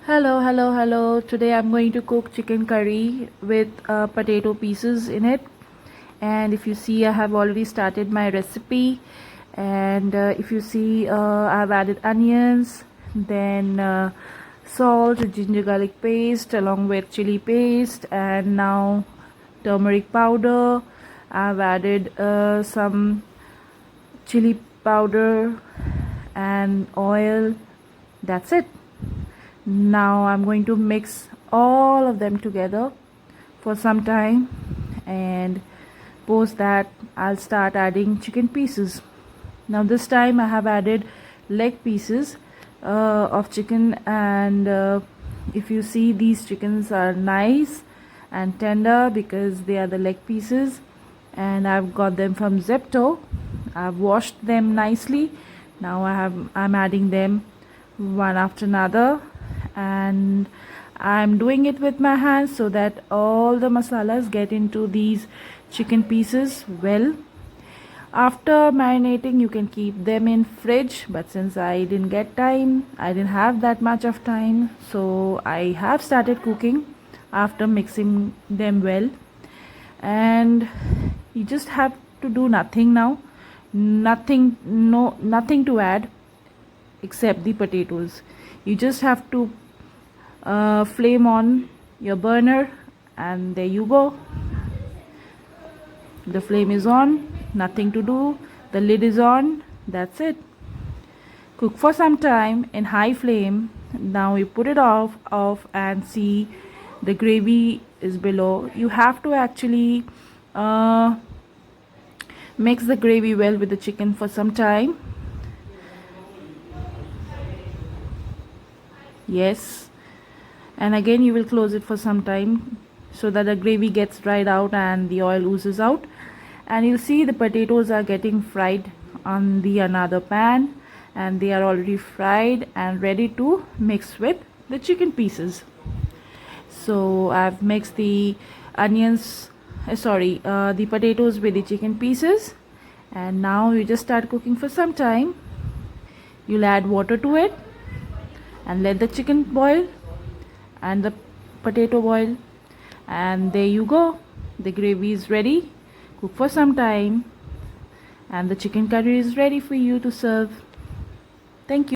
Hello. Today I'm going to cook chicken curry with potato pieces in it. And if you see, I have already started my recipe. And if you see, I've added onions, then salt, ginger garlic paste, along with chili paste, and now turmeric powder. I've added some chili powder and oil. That's it. Now I'm going to mix all of them together for some time, and post that I'll start adding chicken pieces. Now this time I have added leg pieces of chicken, and if you see, these chickens are nice and tender because they are the leg pieces, and I've got them from Zepto. I've washed them nicely. Now I'm adding them one after another, and I'm doing it with my hands so that all the masalas get into these chicken pieces well. After marinating, you can keep them in fridge, but since I didn't have that much of time, so I have started cooking after mixing them well. And you just have to do nothing now. Nothing to add except the potatoes. You just have to flame on your burner, and there you go. The flame is on, nothing to do, the lid is on. That's it. Cook for some time in high flame. Now you put it off and see the gravy is below. You have to actually mix the gravy well with the chicken for some time. Yes, and again you will close it for some time so that the gravy gets dried out and the oil oozes out. And you'll see the potatoes are getting fried on the another pan, and they are already fried and ready to mix with the chicken pieces. So I've mixed the the potatoes with the chicken pieces, and now you just start cooking for some time. You'll add water to it and let the chicken boil and the potato boil, and there you go. The gravy is ready. Cook for some time, and the chicken curry is ready for you to serve. Thank you.